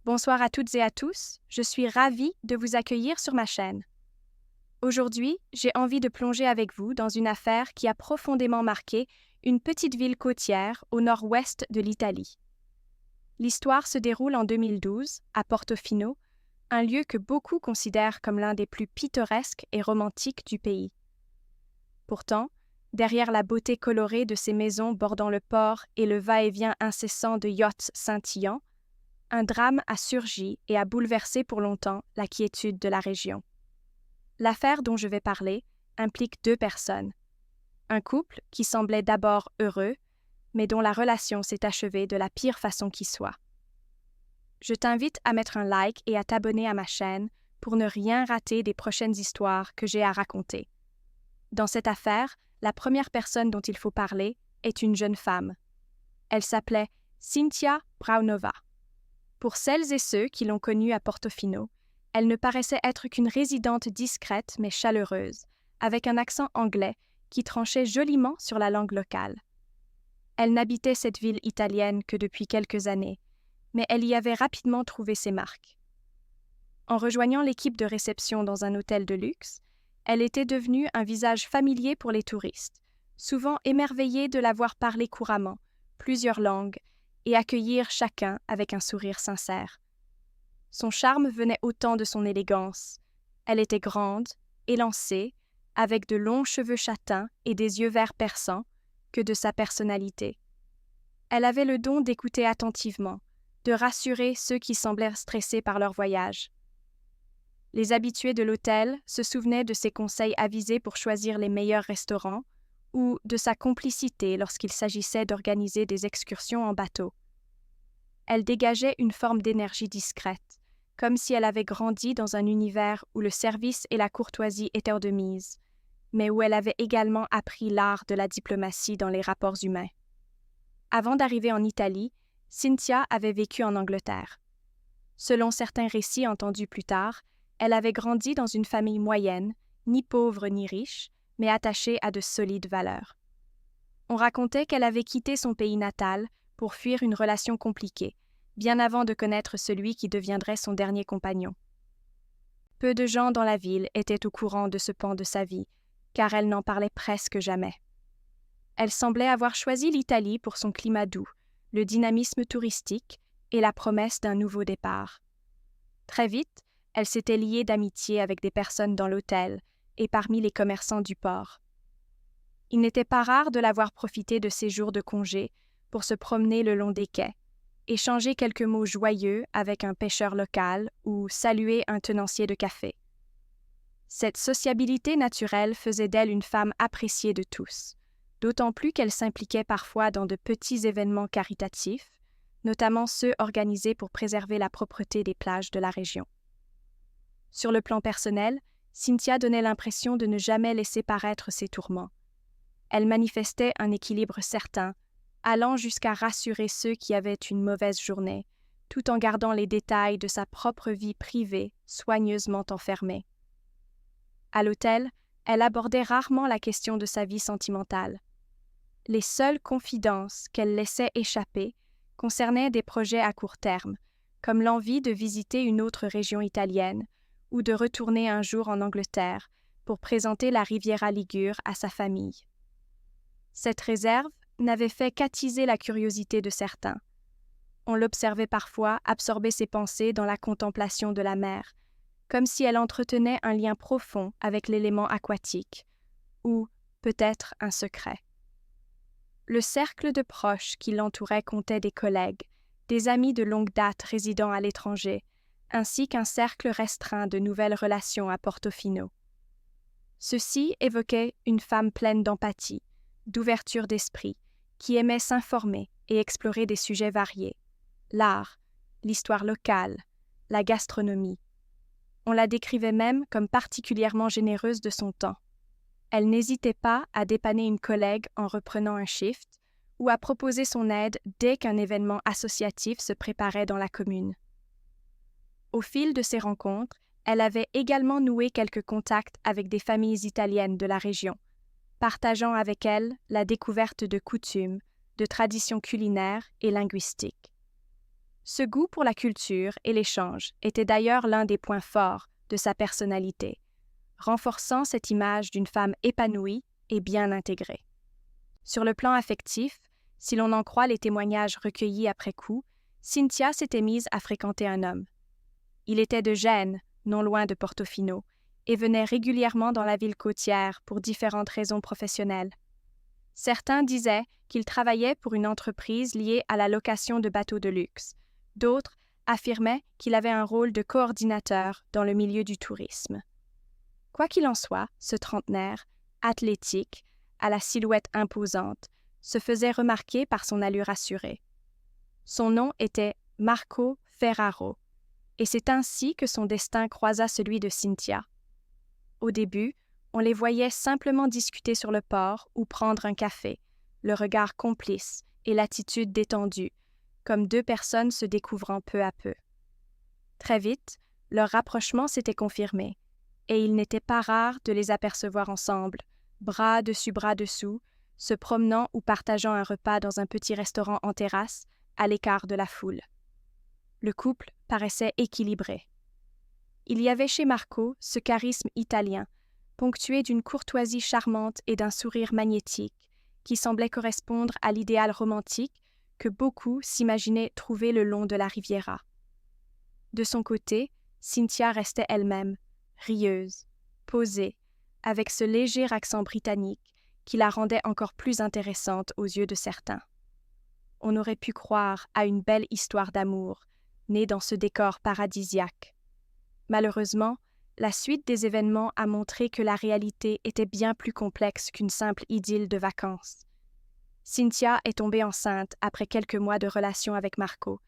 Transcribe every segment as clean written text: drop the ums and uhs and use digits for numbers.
Bonsoir à toutes et à tous, je suis ravie de vous accueillir sur ma chaîne. Aujourd'hui, j'ai envie de plonger avec vous dans une affaire qui a profondément marqué une petite ville côtière au nord-ouest de l'Italie. L'histoire se déroule en 2012, à Portofino, un lieu que beaucoup considèrent comme l'un des plus pittoresques et romantiques du pays. Pourtant, derrière la beauté colorée de ces maisons bordant le port et le va-et-vient incessant de yachts scintillants, un drame a surgi et a bouleversé pour longtemps la quiétude de la région. L'affaire dont je vais parler implique deux personnes. Un couple qui semblait d'abord heureux, mais dont la relation s'est achevée de la pire façon qui soit. Je t'invite à mettre un like et à t'abonner à ma chaîne pour ne rien rater des prochaines histoires que j'ai à raconter. Dans cette affaire, la première personne dont il faut parler est une jeune femme. Elle s'appelait Cynthia Braunova. Pour celles et ceux qui l'ont connue à Portofino, elle ne paraissait être qu'une résidente discrète mais chaleureuse, avec un accent anglais qui tranchait joliment sur la langue locale. Elle n'habitait cette ville italienne que depuis quelques années, mais elle y avait rapidement trouvé ses marques. En rejoignant l'équipe de réception dans un hôtel de luxe, elle était devenue un visage familier pour les touristes, souvent émerveillés de la voir parler couramment, plusieurs langues, et accueillir chacun avec un sourire sincère. Son charme venait autant de son élégance. Elle était grande, élancée, avec de longs cheveux châtains et des yeux verts perçants, que de sa personnalité. Elle avait le don d'écouter attentivement, de rassurer ceux qui semblèrent stressés par leur voyage. Les habitués de l'hôtel se souvenaient de ses conseils avisés pour choisir les meilleurs restaurants, ou de sa complicité lorsqu'il s'agissait d'organiser des excursions en bateau. Elle dégageait une forme d'énergie discrète, comme si elle avait grandi dans un univers où le service et la courtoisie étaient de mise, mais où elle avait également appris l'art de la diplomatie dans les rapports humains. Avant d'arriver en Italie, Cynthia avait vécu en Angleterre. Selon certains récits entendus plus tard, elle avait grandi dans une famille moyenne, ni pauvre ni riche, mais attachée à de solides valeurs. On racontait qu'elle avait quitté son pays natal pour fuir une relation compliquée, bien avant de connaître celui qui deviendrait son dernier compagnon. Peu de gens dans la ville étaient au courant de ce pan de sa vie, car elle n'en parlait presque jamais. Elle semblait avoir choisi l'Italie pour son climat doux, le dynamisme touristique et la promesse d'un nouveau départ. Très vite, elle s'était liée d'amitié avec des personnes dans l'hôtel et parmi les commerçants du port. Il n'était pas rare de la voir profiter de ses jours de congé pour se promener le long des quais, échanger quelques mots joyeux avec un pêcheur local ou saluer un tenancier de café. Cette sociabilité naturelle faisait d'elle une femme appréciée de tous, d'autant plus qu'elle s'impliquait parfois dans de petits événements caritatifs, notamment ceux organisés pour préserver la propreté des plages de la région. Sur le plan personnel, Cynthia donnait l'impression de ne jamais laisser paraître ses tourments. Elle manifestait un équilibre certain, allant jusqu'à rassurer ceux qui avaient une mauvaise journée, tout en gardant les détails de sa propre vie privée soigneusement enfermés. À l'hôtel, elle abordait rarement la question de sa vie sentimentale. Les seules confidences qu'elle laissait échapper concernaient des projets à court terme, comme l'envie de visiter une autre région italienne ou de retourner un jour en Angleterre pour présenter la Riviera Ligure à sa famille. Cette réserve n'avait fait qu'attiser la curiosité de certains. On l'observait parfois absorber ses pensées dans la contemplation de la mer, comme si elle entretenait un lien profond avec l'élément aquatique, ou peut-être un secret. Le cercle de proches qui l'entourait comptait des collègues, des amis de longue date résidant à l'étranger, ainsi qu'un cercle restreint de nouvelles relations à Portofino. Ceux-ci évoquaient une femme pleine d'empathie, d'ouverture d'esprit, qui aimait s'informer et explorer des sujets variés, l'art, l'histoire locale, la gastronomie. On la décrivait même comme particulièrement généreuse de son temps. Elle n'hésitait pas à dépanner une collègue en reprenant un shift ou à proposer son aide dès qu'un événement associatif se préparait dans la commune. Au fil de ces rencontres, elle avait également noué quelques contacts avec des familles italiennes de la région, partageant avec elles la découverte de coutumes, de traditions culinaires et linguistiques. Ce goût pour la culture et l'échange était d'ailleurs l'un des points forts de sa personnalité, renforçant cette image d'une femme épanouie et bien intégrée. Sur le plan affectif, si l'on en croit les témoignages recueillis après coup, Cynthia s'était mise à fréquenter un homme. Il était de Gênes, non loin de Portofino, et venait régulièrement dans la ville côtière pour différentes raisons professionnelles. Certains disaient qu'il travaillait pour une entreprise liée à la location de bateaux de luxe. D'autres affirmaient qu'il avait un rôle de coordinateur dans le milieu du tourisme. Quoi qu'il en soit, ce trentenaire, athlétique, à la silhouette imposante, se faisait remarquer par son allure assurée. Son nom était Marco Ferraro, et c'est ainsi que son destin croisa celui de Cynthia. Au début, on les voyait simplement discuter sur le port ou prendre un café, le regard complice et l'attitude détendue, comme deux personnes se découvrant peu à peu. Très vite, leur rapprochement s'était confirmé, et il n'était pas rare de les apercevoir ensemble, bras dessus bras dessous, se promenant ou partageant un repas dans un petit restaurant en terrasse, à l'écart de la foule. Le couple paraissait équilibré. Il y avait chez Marco ce charisme italien, ponctué d'une courtoisie charmante et d'un sourire magnétique, qui semblait correspondre à l'idéal romantique que beaucoup s'imaginaient trouver le long de la Riviera. De son côté, Cynthia restait elle-même, rieuse, posée, avec ce léger accent britannique qui la rendait encore plus intéressante aux yeux de certains. On aurait pu croire à une belle histoire d'amour, née dans ce décor paradisiaque. Malheureusement, la suite des événements a montré que la réalité était bien plus complexe qu'une simple idylle de vacances. Cynthia est tombée enceinte après quelques mois de relation avec Marco,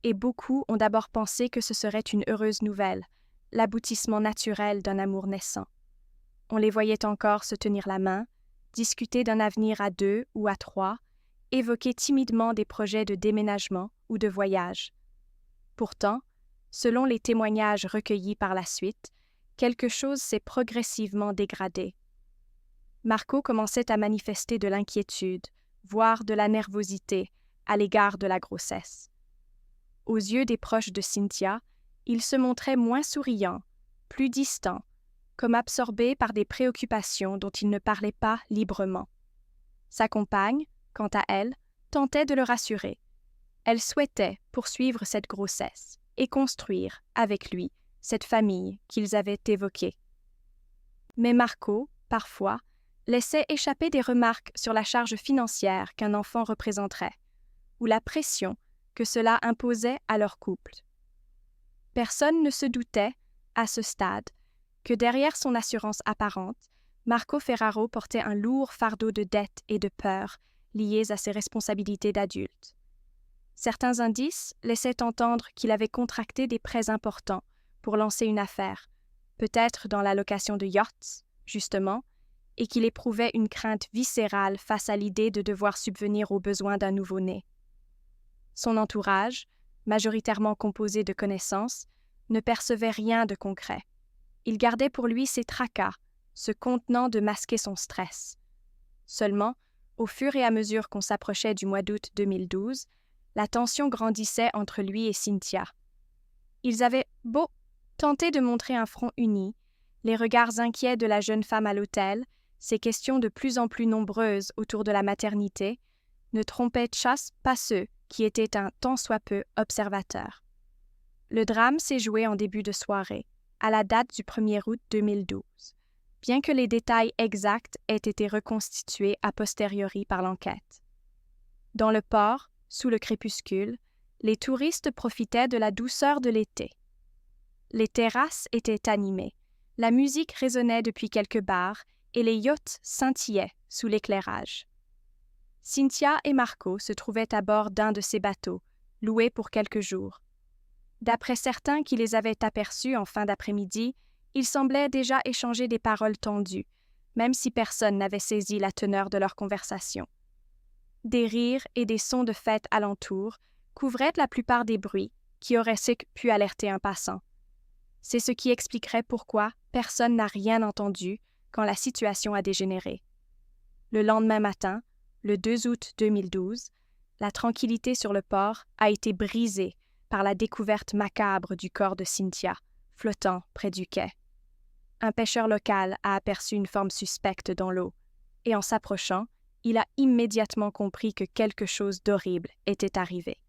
et beaucoup ont d'abord pensé que ce serait une heureuse nouvelle, l'aboutissement naturel d'un amour naissant. On les voyait encore se tenir la main, discuter d'un avenir à 2 ou à 3, évoquer timidement des projets de déménagement ou de voyage. Pourtant, selon les témoignages recueillis par la suite, quelque chose s'est progressivement dégradé. Marco commençait à manifester de l'inquiétude, voire de la nervosité, à l'égard de la grossesse. Aux yeux des proches de Cynthia, il se montrait moins souriant, plus distant, comme absorbé par des préoccupations dont il ne parlait pas librement. Sa compagne, quant à elle, tentait de le rassurer. Elle souhaitait poursuivre cette grossesse et construire, avec lui, cette famille qu'ils avaient évoquée. Mais Marco, parfois, laissait échapper des remarques sur la charge financière qu'un enfant représenterait, ou la pression que cela imposait à leur couple. Personne ne se doutait, à ce stade, que derrière son assurance apparente, Marco Ferraro portait un lourd fardeau de dettes et de peurs liées à ses responsabilités d'adulte. Certains indices laissaient entendre qu'il avait contracté des prêts importants pour lancer une affaire, peut-être dans la location de yachts, justement, et qu'il éprouvait une crainte viscérale face à l'idée de devoir subvenir aux besoins d'un nouveau-né. Son entourage, majoritairement composé de connaissances, ne percevait rien de concret. Il gardait pour lui ses tracas, se contenant de masquer son stress. Seulement, au fur et à mesure qu'on s'approchait du mois d'août 2012, la tension grandissait entre lui et Cynthia. Ils avaient beau tenter de montrer un front uni, les regards inquiets de la jeune femme à l'hôtel, ces questions de plus en plus nombreuses autour de la maternité, ne trompaient chasse pas ceux qui étaient un tant soit peu observateurs. Le drame s'est joué en début de soirée, à la date du 1er août 2012, bien que les détails exacts aient été reconstitués a posteriori par l'enquête. Dans le port, sous le crépuscule, les touristes profitaient de la douceur de l'été. Les terrasses étaient animées, la musique résonnait depuis quelques bars et les yachts scintillaient sous l'éclairage. Cynthia et Marco se trouvaient à bord d'un de ces bateaux, loués pour quelques jours. D'après certains qui les avaient aperçus en fin d'après-midi, ils semblaient déjà échanger des paroles tendues, même si personne n'avait saisi la teneur de leur conversation. Des rires et des sons de fête alentour couvraient la plupart des bruits qui auraient pu alerter un passant. C'est ce qui expliquerait pourquoi personne n'a rien entendu quand la situation a dégénéré. Le lendemain matin, le 2 août 2012, la tranquillité sur le port a été brisée par la découverte macabre du corps de Cynthia, flottant près du quai. Un pêcheur local a aperçu une forme suspecte dans l'eau, et en s'approchant, il a immédiatement compris que quelque chose d'horrible était arrivé.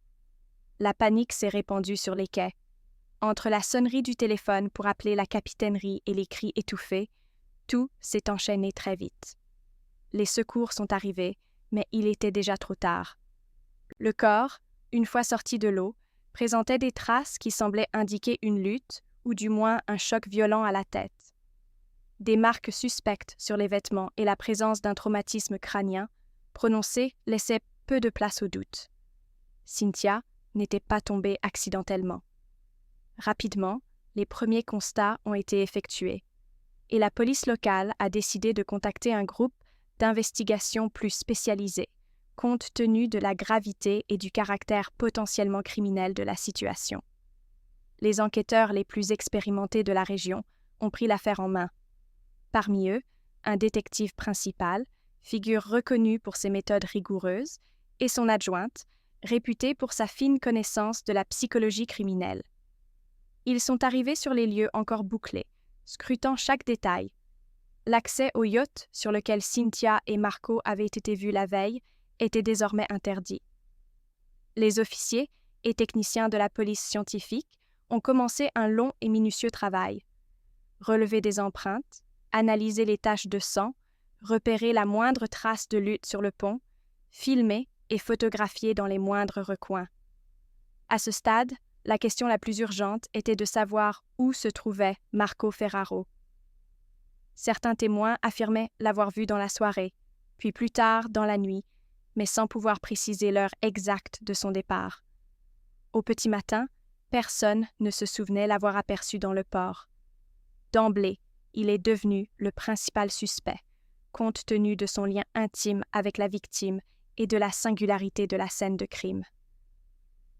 La panique s'est répandue sur les quais. Entre la sonnerie du téléphone pour appeler la capitainerie et les cris étouffés, tout s'est enchaîné très vite. Les secours sont arrivés, mais il était déjà trop tard. Le corps, une fois sorti de l'eau, présentait des traces qui semblaient indiquer une lutte, ou du moins un choc violent à la tête. Des marques suspectes sur les vêtements et la présence d'un traumatisme crânien prononcé laissaient peu de place au doute. Cynthia n'était pas tombée accidentellement. Rapidement, les premiers constats ont été effectués, et la police locale a décidé de contacter un groupe d'investigation plus spécialisé, compte tenu de la gravité et du caractère potentiellement criminel de la situation. Les enquêteurs les plus expérimentés de la région ont pris l'affaire en main. Parmi eux, un détective principal, figure reconnue pour ses méthodes rigoureuses, et son adjointe, réputée pour sa fine connaissance de la psychologie criminelle. Ils sont arrivés sur les lieux encore bouclés, scrutant chaque détail. L'accès au yacht sur lequel Cynthia et Marco avaient été vus la veille était désormais interdit. Les officiers et techniciens de la police scientifique ont commencé un long et minutieux travail. Relever des empreintes, analyser les taches de sang, repérer la moindre trace de lutte sur le pont, filmer et photographier dans les moindres recoins. À ce stade, la question la plus urgente était de savoir où se trouvait Marco Ferraro. Certains témoins affirmaient l'avoir vu dans la soirée, puis plus tard dans la nuit, mais sans pouvoir préciser l'heure exacte de son départ. Au petit matin, personne ne se souvenait l'avoir aperçu dans le port. D'emblée, il est devenu le principal suspect, compte tenu de son lien intime avec la victime et de la singularité de la scène de crime.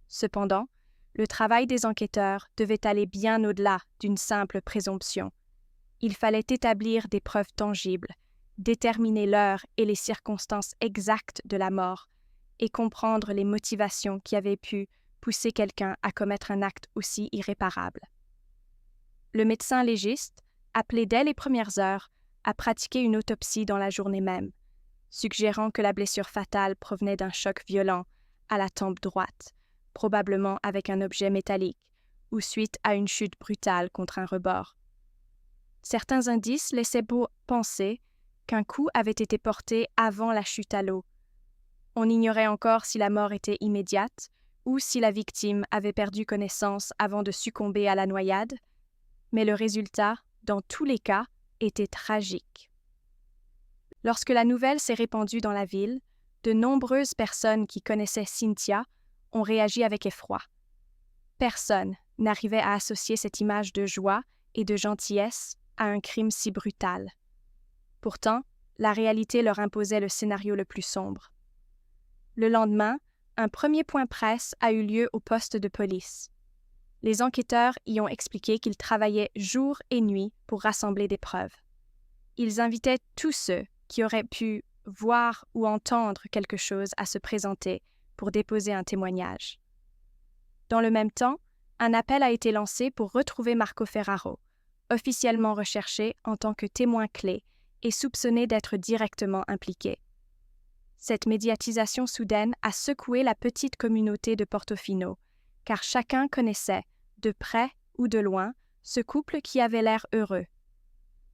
Cependant, le travail des enquêteurs devait aller bien au-delà d'une simple présomption. Il fallait établir des preuves tangibles, déterminer l'heure et les circonstances exactes de la mort, et comprendre les motivations qui avaient pu pousser quelqu'un à commettre un acte aussi irréparable. Le médecin légiste, appelé dès les premières heures, a pratiqué une autopsie dans la journée même, suggérant que la blessure fatale provenait d'un choc violent à la tempe droite, probablement avec un objet métallique, ou suite à une chute brutale contre un rebord. Certains indices laissaient penser qu'un coup avait été porté avant la chute à l'eau. On ignorait encore si la mort était immédiate ou si la victime avait perdu connaissance avant de succomber à la noyade, mais le résultat, dans tous les cas, était tragique. Lorsque la nouvelle s'est répandue dans la ville, de nombreuses personnes qui connaissaient Cynthia ont réagi avec effroi. Personne n'arrivait à associer cette image de joie et de gentillesse à un crime si brutal. Pourtant, la réalité leur imposait le scénario le plus sombre. Le lendemain, un premier point presse a eu lieu au poste de police. Les enquêteurs y ont expliqué qu'ils travaillaient jour et nuit pour rassembler des preuves. Ils invitaient tous ceux qui auraient pu voir ou entendre quelque chose à se présenter pour déposer un témoignage. Dans le même temps, un appel a été lancé pour retrouver Marco Ferraro, officiellement recherché en tant que témoin clé et soupçonné d'être directement impliqué. Cette médiatisation soudaine a secoué la petite communauté de Portofino, car chacun connaissait, de près ou de loin, ce couple qui avait l'air heureux.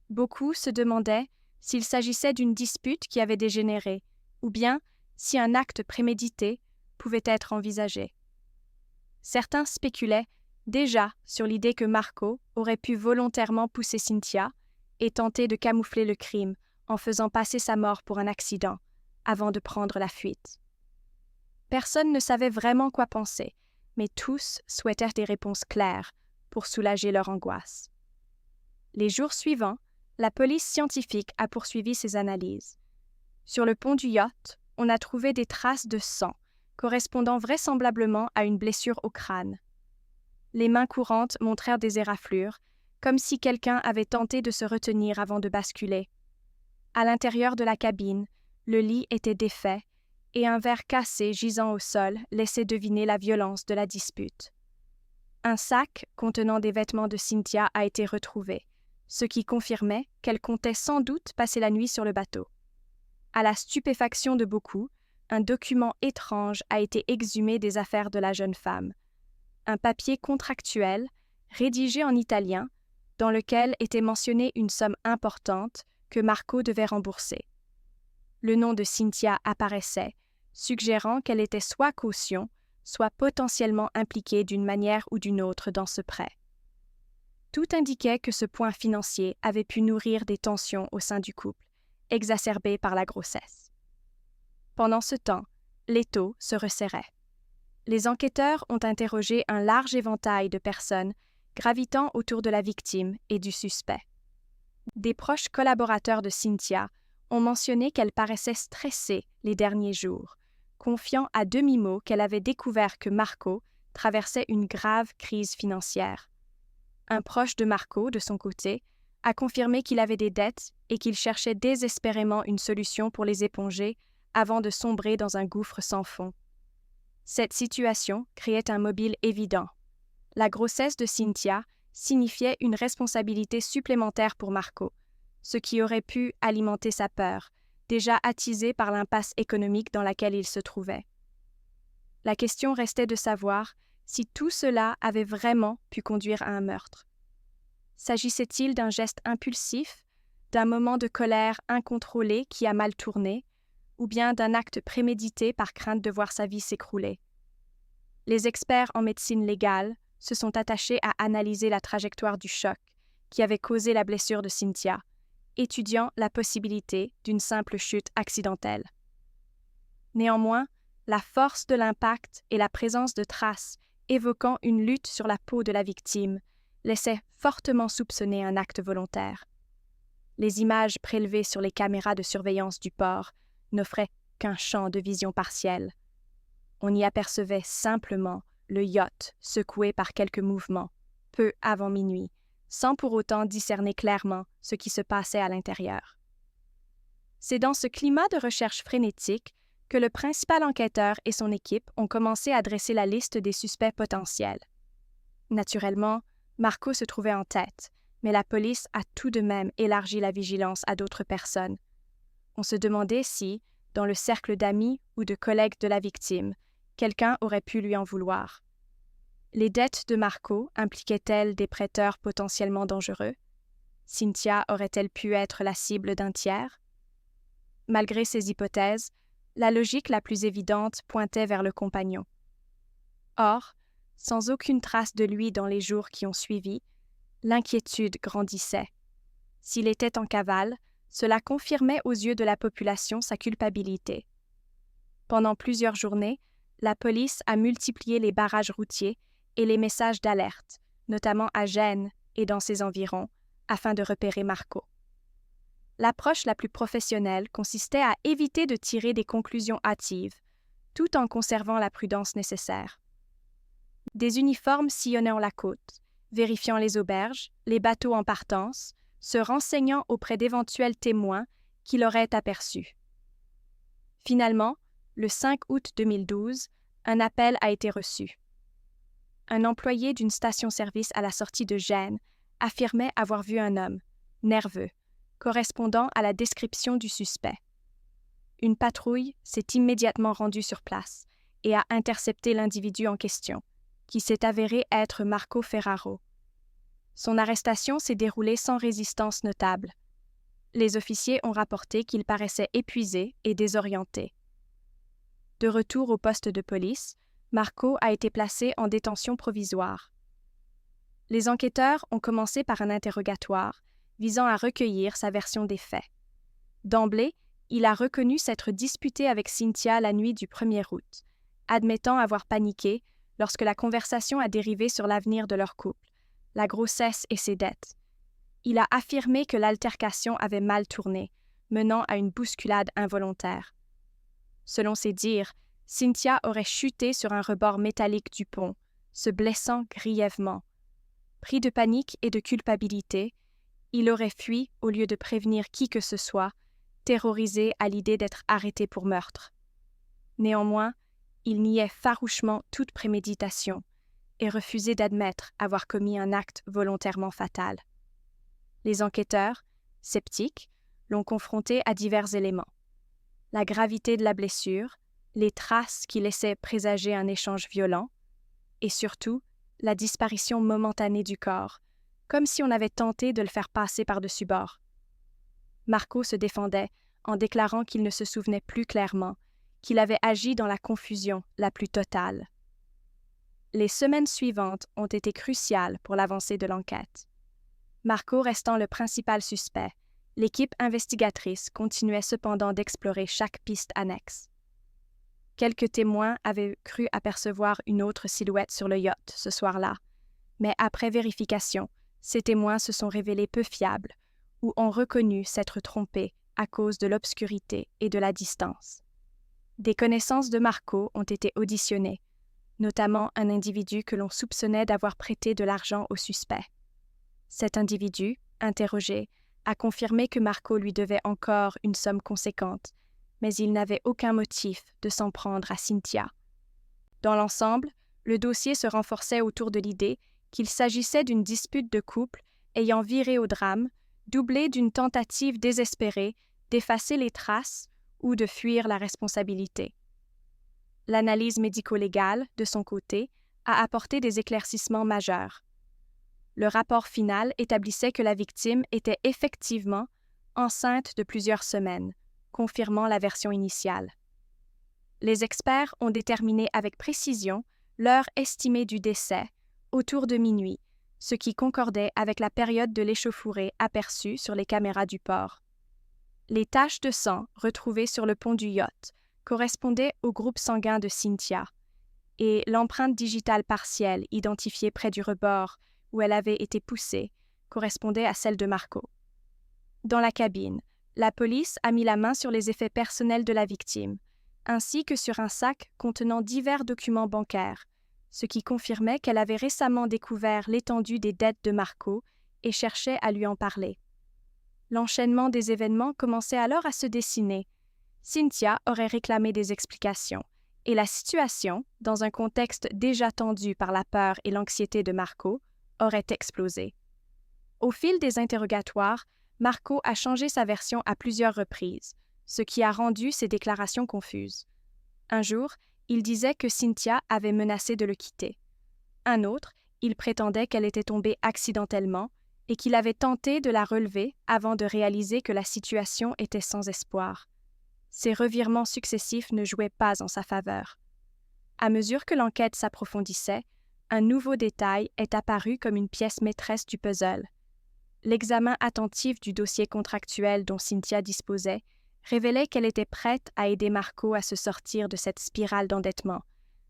Beaucoup se demandaient s'il s'agissait d'une dispute qui avait dégénéré, ou bien si un acte prémédité pouvait être envisagé. Certains spéculaient déjà sur l'idée que Marco aurait pu volontairement pousser Cynthia et tenter de camoufler le crime en faisant passer sa mort pour un accident, avant de prendre la fuite. Personne ne savait vraiment quoi penser, mais tous souhaitèrent des réponses claires pour soulager leur angoisse. Les jours suivants, la police scientifique a poursuivi ses analyses. Sur le pont du yacht, on a trouvé des traces de sang, correspondant vraisemblablement à une blessure au crâne. Les mains courantes montrèrent des éraflures, comme si quelqu'un avait tenté de se retenir avant de basculer. À l'intérieur de la cabine, le lit était défait et un verre cassé gisant au sol laissait deviner la violence de la dispute. Un sac contenant des vêtements de Cynthia a été retrouvé, ce qui confirmait qu'elle comptait sans doute passer la nuit sur le bateau. À la stupéfaction de beaucoup, un document étrange a été exhumé des affaires de la jeune femme. Un papier contractuel, rédigé en italien, dans lequel était mentionnée une somme importante que Marco devait rembourser. Le nom de Cynthia apparaissait, suggérant qu'elle était soit caution, soit potentiellement impliquée d'une manière ou d'une autre dans ce prêt. Tout indiquait que ce point financier avait pu nourrir des tensions au sein du couple, exacerbées par la grossesse. Pendant ce temps, l'étau se resserrait. Les enquêteurs ont interrogé un large éventail de personnes gravitant autour de la victime et du suspect. Des proches collaborateurs de Cynthia ont mentionné qu'elle paraissait stressée les derniers jours, confiant à demi-mot qu'elle avait découvert que Marco traversait une grave crise financière. Un proche de Marco, de son côté, a confirmé qu'il avait des dettes et qu'il cherchait désespérément une solution pour les éponger avant de sombrer dans un gouffre sans fond. Cette situation créait un mobile évident. La grossesse de Cynthia signifiait une responsabilité supplémentaire pour Marco, ce qui aurait pu alimenter sa peur, déjà attisée par l'impasse économique dans laquelle il se trouvait. La question restait de savoir si tout cela avait vraiment pu conduire à un meurtre. S'agissait-il d'un geste impulsif, d'un moment de colère incontrôlé qui a mal tourné, ou bien d'un acte prémédité par crainte de voir sa vie s'écrouler? Les experts en médecine légale se sont attachés à analyser la trajectoire du choc qui avait causé la blessure de Cynthia, étudiant la possibilité d'une simple chute accidentelle. Néanmoins, la force de l'impact et la présence de traces évoquant une lutte sur la peau de la victime laissaient fortement soupçonner un acte volontaire. Les images prélevées sur les caméras de surveillance du port n'offraient qu'un champ de vision partiel. On y apercevait simplement le yacht secoué par quelques mouvements, peu avant minuit, sans pour autant discerner clairement ce qui se passait à l'intérieur. C'est dans ce climat de recherche frénétique que le principal enquêteur et son équipe ont commencé à dresser la liste des suspects potentiels. Naturellement, Marco se trouvait en tête, mais la police a tout de même élargi la vigilance à d'autres personnes. On se demandait si, dans le cercle d'amis ou de collègues de la victime, quelqu'un aurait pu lui en vouloir. Les dettes de Marco impliquaient-elles des prêteurs potentiellement dangereux? Cynthia aurait-elle pu être la cible d'un tiers? Malgré ces hypothèses, la logique la plus évidente pointait vers le compagnon. Or, sans aucune trace de lui dans les jours qui ont suivi, l'inquiétude grandissait. S'il était en cavale, cela confirmait aux yeux de la population sa culpabilité. Pendant plusieurs journées, la police a multiplié les barrages routiers et les messages d'alerte, notamment à Gênes et dans ses environs, afin de repérer Marco. L'approche la plus professionnelle consistait à éviter de tirer des conclusions hâtives, tout en conservant la prudence nécessaire. Des uniformes sillonnant la côte, vérifiant les auberges, les bateaux en partance, se renseignant auprès d'éventuels témoins qui l'auraient aperçu. Finalement, le 5 août 2012, un appel a été reçu. Un employé d'une station-service à la sortie de Gênes affirmait avoir vu un homme, nerveux, correspondant à la description du suspect. Une patrouille s'est immédiatement rendue sur place et a intercepté l'individu en question, qui s'est avéré être Marco Ferraro. Son arrestation s'est déroulée sans résistance notable. Les officiers ont rapporté qu'il paraissait épuisé et désorienté. De retour au poste de police, Marco a été placé en détention provisoire. Les enquêteurs ont commencé par un interrogatoire visant à recueillir sa version des faits. D'emblée, il a reconnu s'être disputé avec Cynthia la nuit du 1er août, admettant avoir paniqué lorsque la conversation a dérivé sur l'avenir de leur couple, la grossesse et ses dettes. Il a affirmé que l'altercation avait mal tourné, menant à une bousculade involontaire. Selon ses dires, Cynthia aurait chuté sur un rebord métallique du pont, se blessant grièvement. Pris de panique et de culpabilité, il aurait fui au lieu de prévenir qui que ce soit, terrorisé à l'idée d'être arrêté pour meurtre. Néanmoins, il niait farouchement toute préméditation, et refusé d'admettre avoir commis un acte volontairement fatal. Les enquêteurs, sceptiques, l'ont confronté à divers éléments. La gravité de la blessure, les traces qui laissaient présager un échange violent, et surtout, la disparition momentanée du corps, comme si on avait tenté de le faire passer par-dessus bord. Marco se défendait en déclarant qu'il ne se souvenait plus clairement, qu'il avait agi dans la confusion la plus totale. Les semaines suivantes ont été cruciales pour l'avancée de l'enquête. Marco restant le principal suspect, l'équipe investigatrice continuait cependant d'explorer chaque piste annexe. Quelques témoins avaient cru apercevoir une autre silhouette sur le yacht ce soir-là, mais après vérification, ces témoins se sont révélés peu fiables ou ont reconnu s'être trompés à cause de l'obscurité et de la distance. Des connaissances de Marco ont été auditionnées, notamment un individu que l'on soupçonnait d'avoir prêté de l'argent au suspect. Cet individu, interrogé, a confirmé que Marco lui devait encore une somme conséquente, mais il n'avait aucun motif de s'en prendre à Cynthia. Dans l'ensemble, le dossier se renforçait autour de l'idée qu'il s'agissait d'une dispute de couple ayant viré au drame, doublée d'une tentative désespérée d'effacer les traces ou de fuir la responsabilité. L'analyse médico-légale, de son côté, a apporté des éclaircissements majeurs. Le rapport final établissait que la victime était effectivement enceinte de plusieurs semaines, confirmant la version initiale. Les experts ont déterminé avec précision l'heure estimée du décès, autour de minuit, ce qui concordait avec la période de l'échauffourée aperçue sur les caméras du port. Les taches de sang retrouvées sur le pont du yacht correspondaient au groupe sanguin de Cynthia, et l'empreinte digitale partielle identifiée près du rebord où elle avait été poussée correspondait à celle de Marco. Dans la cabine, la police a mis la main sur les effets personnels de la victime, ainsi que sur un sac contenant divers documents bancaires, ce qui confirmait qu'elle avait récemment découvert l'étendue des dettes de Marco et cherchait à lui en parler. L'enchaînement des événements commençait alors à se dessiner. Cynthia aurait réclamé des explications, et la situation, dans un contexte déjà tendu par la peur et l'anxiété de Marco, aurait explosé. Au fil des interrogatoires, Marco a changé sa version à plusieurs reprises, ce qui a rendu ses déclarations confuses. Un jour, il disait que Cynthia avait menacé de le quitter. Un autre, il prétendait qu'elle était tombée accidentellement et qu'il avait tenté de la relever avant de réaliser que la situation était sans espoir. Ces revirements successifs ne jouaient pas en sa faveur. À mesure que l'enquête s'approfondissait, un nouveau détail est apparu comme une pièce maîtresse du puzzle. L'examen attentif du dossier contractuel dont Cynthia disposait révélait qu'elle était prête à aider Marco à se sortir de cette spirale d'endettement,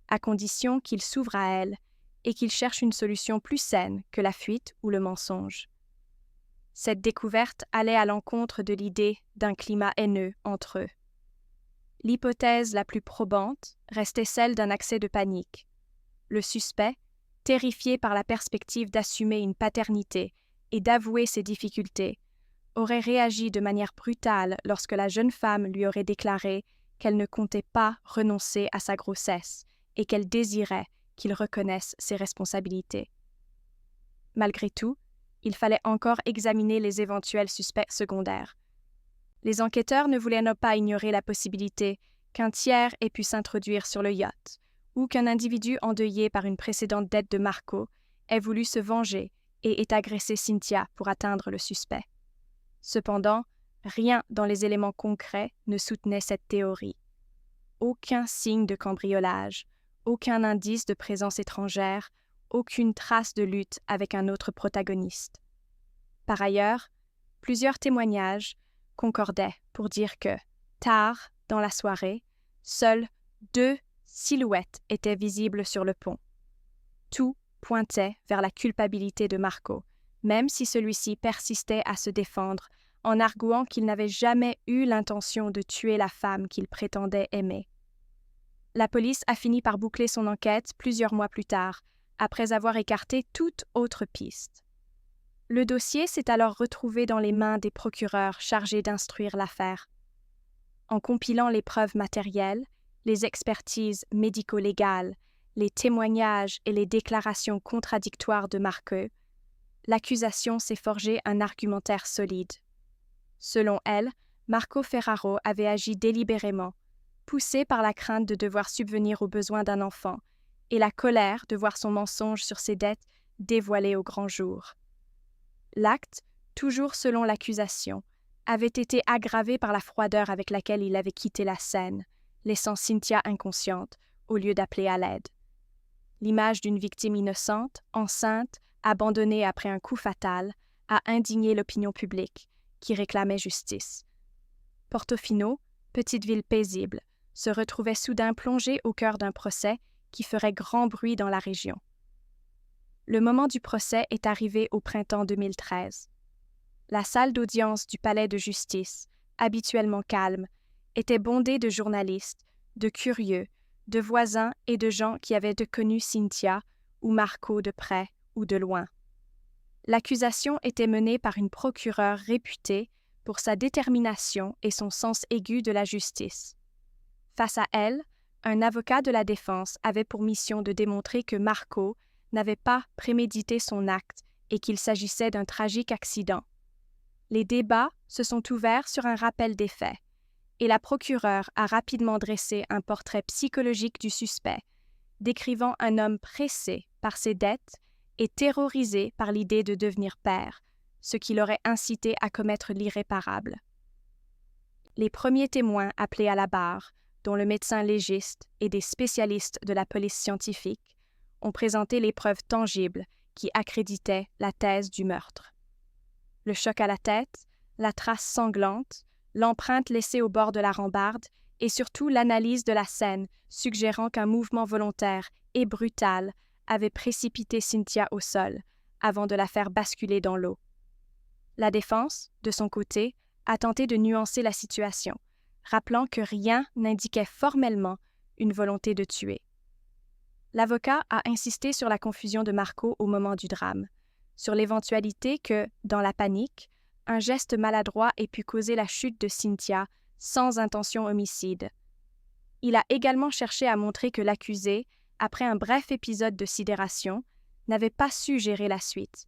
à condition qu'il s'ouvre à elle et qu'il cherche une solution plus saine que la fuite ou le mensonge. Cette découverte allait à l'encontre de l'idée d'un climat haineux entre eux. L'hypothèse la plus probante restait celle d'un accès de panique. Le suspect, terrifié par la perspective d'assumer une paternité et d'avouer ses difficultés, aurait réagi de manière brutale lorsque la jeune femme lui aurait déclaré qu'elle ne comptait pas renoncer à sa grossesse et qu'elle désirait qu'il reconnaisse ses responsabilités. Malgré tout, il fallait encore examiner les éventuels suspects secondaires. Les enquêteurs ne voulaient pas ignorer la possibilité qu'un tiers ait pu s'introduire sur le yacht, ou qu'un individu endeuillé par une précédente dette de Marco ait voulu se venger et ait agressé Cynthia pour atteindre le suspect. Cependant, rien dans les éléments concrets ne soutenait cette théorie. Aucun signe de cambriolage, aucun indice de présence étrangère, aucune trace de lutte avec un autre protagoniste. Par ailleurs, plusieurs témoignages concordaient pour dire que, tard dans la soirée, seules 2 silhouettes étaient visibles sur le pont. Tout pointait vers la culpabilité de Marco, même si celui-ci persistait à se défendre en arguant qu'il n'avait jamais eu l'intention de tuer la femme qu'il prétendait aimer. La police a fini par boucler son enquête plusieurs mois plus tard, après avoir écarté toute autre piste. Le dossier s'est alors retrouvé dans les mains des procureurs chargés d'instruire l'affaire. En compilant les preuves matérielles, les expertises médico-légales, les témoignages et les déclarations contradictoires de Marco, l'accusation s'est forgé un argumentaire solide. Selon elle, Marco Ferraro avait agi délibérément, poussé par la crainte de devoir subvenir aux besoins d'un enfant et la colère de voir son mensonge sur ses dettes dévoilé au grand jour. L'acte, toujours selon l'accusation, avait été aggravé par la froideur avec laquelle il avait quitté la scène, laissant Cynthia inconsciente au lieu d'appeler à l'aide. L'image d'une victime innocente, enceinte, abandonnée après un coup fatal, a indigné l'opinion publique, qui réclamait justice. Portofino, petite ville paisible, se retrouvait soudain plongée au cœur d'un procès qui ferait grand bruit dans la région. Le moment du procès est arrivé au printemps 2013. La salle d'audience du palais de justice, habituellement calme, était bondée de journalistes, de curieux, de voisins et de gens qui avaient connu Cynthia ou Marco de près ou de loin. L'accusation était menée par une procureure réputée pour sa détermination et son sens aigu de la justice. Face à elle, un avocat de la défense avait pour mission de démontrer que Marco n'avait pas prémédité son acte et qu'il s'agissait d'un tragique accident. Les débats se sont ouverts sur un rappel des faits, et la procureure a rapidement dressé un portrait psychologique du suspect, décrivant un homme pressé par ses dettes et terrorisé par l'idée de devenir père, ce qui l'aurait incité à commettre l'irréparable. Les premiers témoins appelés à la barre, dont le médecin légiste et des spécialistes de la police scientifique, ont présenté les preuves tangibles qui accréditaient la thèse du meurtre. Le choc à la tête, la trace sanglante, l'empreinte laissée au bord de la rambarde et surtout l'analyse de la scène suggérant qu'un mouvement volontaire et brutal avait précipité Cynthia au sol avant de la faire basculer dans l'eau. La défense, de son côté, a tenté de nuancer la situation, rappelant que rien n'indiquait formellement une volonté de tuer. L'avocat a insisté sur la confusion de Marco au moment du drame, sur l'éventualité que, dans la panique, un geste maladroit ait pu causer la chute de Cynthia sans intention homicide. Il a également cherché à montrer que l'accusé, après un bref épisode de sidération, n'avait pas su gérer la suite.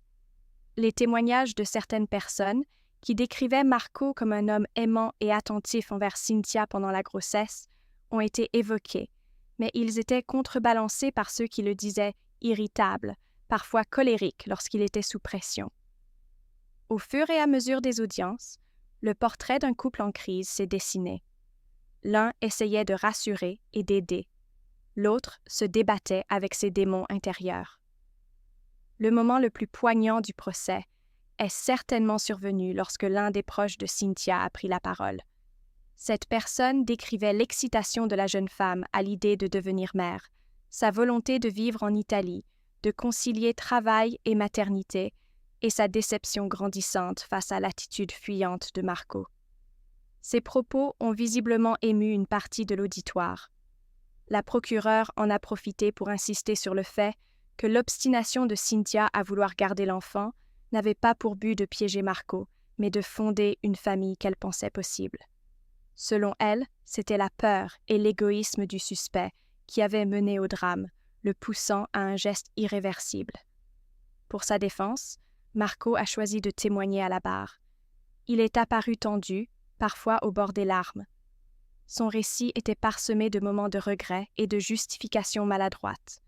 Les témoignages de certaines personnes, qui décrivaient Marco comme un homme aimant et attentif envers Cynthia pendant la grossesse, ont été évoqués, mais ils étaient contrebalancés par ceux qui le disaient irritable, parfois colérique lorsqu'il était sous pression. Au fur et à mesure des audiences, le portrait d'un couple en crise s'est dessiné. L'un essayait de rassurer et d'aider. L'autre se débattait avec ses démons intérieurs. Le moment le plus poignant du procès est certainement survenu lorsque l'un des proches de Cynthia a pris la parole. Cette personne décrivait l'excitation de la jeune femme à l'idée de devenir mère, sa volonté de vivre en Italie, de concilier travail et maternité, et sa déception grandissante face à l'attitude fuyante de Marco. Ces propos ont visiblement ému une partie de l'auditoire. La procureure en a profité pour insister sur le fait que l'obstination de Cynthia à vouloir garder l'enfant n'avait pas pour but de piéger Marco, mais de fonder une famille qu'elle pensait possible. Selon elle, c'était la peur et l'égoïsme du suspect qui avaient mené au drame, le poussant à un geste irréversible. Pour sa défense, Marco a choisi de témoigner à la barre. Il est apparu tendu, parfois au bord des larmes. Son récit était parsemé de moments de regret et de justifications maladroites.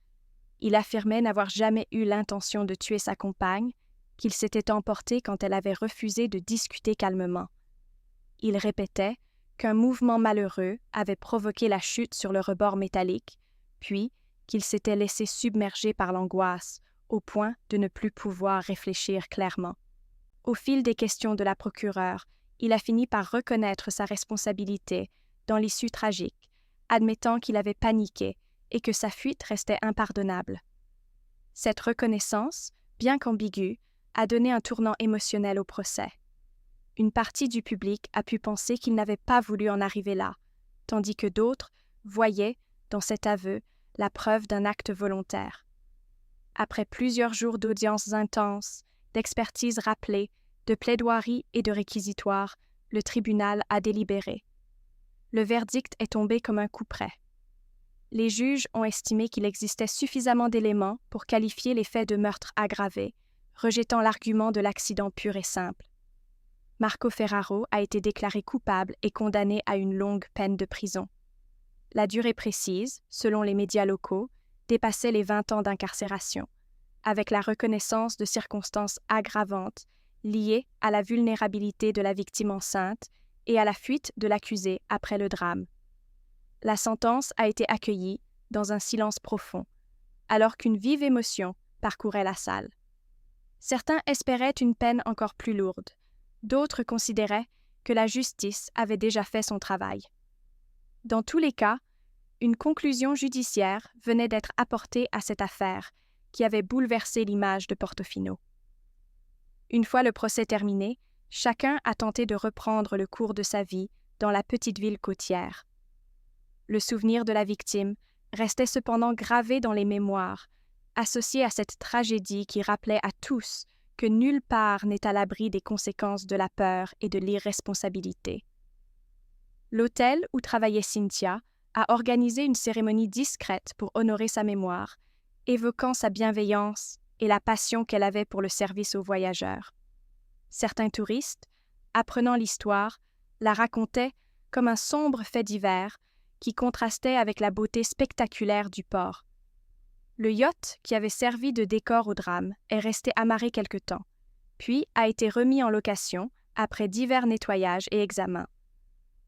Il affirmait n'avoir jamais eu l'intention de tuer sa compagne, qu'il s'était emporté quand elle avait refusé de discuter calmement. Il répétait qu'un mouvement malheureux avait provoqué la chute sur le rebord métallique, puis qu'il s'était laissé submerger par l'angoisse, au point de ne plus pouvoir réfléchir clairement. Au fil des questions de la procureure, il a fini par reconnaître sa responsabilité dans l'issue tragique, admettant qu'il avait paniqué et que sa fuite restait impardonnable. Cette reconnaissance, bien qu'ambiguë, a donné un tournant émotionnel au procès. Une partie du public a pu penser qu'il n'avait pas voulu en arriver là, tandis que d'autres voyaient, dans cet aveu, la preuve d'un acte volontaire. Après plusieurs jours d'audiences intenses, d'expertises rappelées, de plaidoiries et de réquisitoires, le tribunal a délibéré. Le verdict est tombé comme un coup près. les juges ont estimé qu'il existait suffisamment d'éléments pour qualifier les faits de meurtre aggravé, rejetant l'argument de l'accident pur et simple. Marco Ferraro a été déclaré coupable et condamné à une longue peine de prison. La durée précise, selon les médias locaux, dépassait les 20 ans d'incarcération, avec la reconnaissance de circonstances aggravantes liées à la vulnérabilité de la victime enceinte et à la fuite de l'accusé après le drame. La sentence a été accueillie dans un silence profond, alors qu'une vive émotion parcourait la salle. Certains espéraient une peine encore plus lourde, d'autres considéraient que la justice avait déjà fait son travail. Dans tous les cas, une conclusion judiciaire venait d'être apportée à cette affaire qui avait bouleversé l'image de Portofino. Une fois le procès terminé, chacun a tenté de reprendre le cours de sa vie dans la petite ville côtière. Le souvenir de la victime restait cependant gravé dans les mémoires, associé à cette tragédie qui rappelait à tous que nulle part n'est à l'abri des conséquences de la peur et de l'irresponsabilité. L'hôtel où travaillait Cynthia a organisé une cérémonie discrète pour honorer sa mémoire, évoquant sa bienveillance et la passion qu'elle avait pour le service aux voyageurs. Certains touristes, apprenant l'histoire, la racontaient comme un sombre fait divers qui contrastait avec la beauté spectaculaire du port. Le yacht qui avait servi de décor au drame est resté amarré quelque temps, puis a été remis en location après divers nettoyages et examens.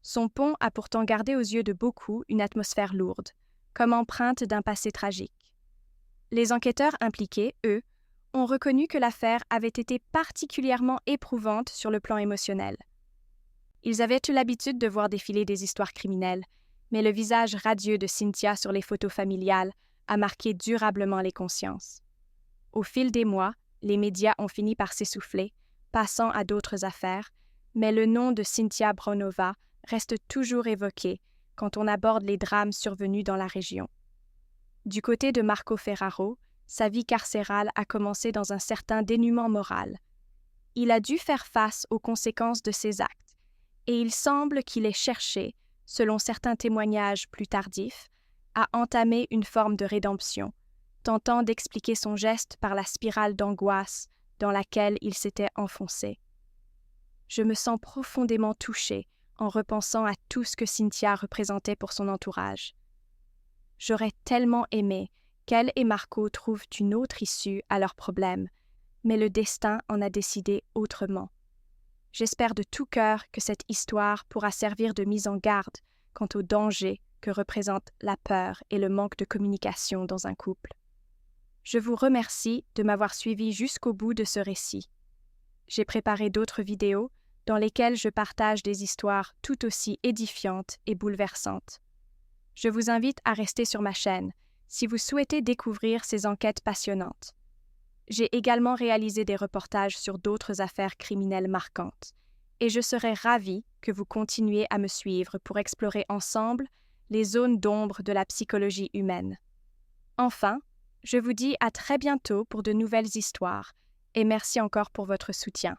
Son pont a pourtant gardé aux yeux de beaucoup une atmosphère lourde, comme empreinte d'un passé tragique. Les enquêteurs impliqués, eux, ont reconnu que l'affaire avait été particulièrement éprouvante sur le plan émotionnel. Ils avaient eu l'habitude de voir défiler des histoires criminelles, mais le visage radieux de Cynthia sur les photos familiales a marqué durablement les consciences. Au fil des mois, les médias ont fini par s'essouffler, passant à d'autres affaires, mais le nom de Cynthia Brownova reste toujours évoqué quand on aborde les drames survenus dans la région. Du côté de Marco Ferraro, sa vie carcérale a commencé dans un certain dénuement moral. Il a dû faire face aux conséquences de ses actes, et il semble qu'il ait cherché, selon certains témoignages plus tardifs, à entamer une forme de rédemption, tentant d'expliquer son geste par la spirale d'angoisse dans laquelle il s'était enfoncé. Je me sens profondément touchée en repensant à tout ce que Cynthia représentait pour son entourage. J'aurais tellement aimé qu'elle et Marco trouvent une autre issue à leurs problèmes, mais le destin en a décidé autrement. J'espère de tout cœur que cette histoire pourra servir de mise en garde quant au danger que représentent la peur et le manque de communication dans un couple. Je vous remercie de m'avoir suivi jusqu'au bout de ce récit. J'ai préparé d'autres vidéos dans lesquelles je partage des histoires tout aussi édifiantes et bouleversantes. Je vous invite à rester sur ma chaîne si vous souhaitez découvrir ces enquêtes passionnantes. J'ai également réalisé des reportages sur d'autres affaires criminelles marquantes, et je serais ravie que vous continuiez à me suivre pour explorer ensemble les zones d'ombre de la psychologie humaine. Enfin, je vous dis à très bientôt pour de nouvelles histoires, et merci encore pour votre soutien.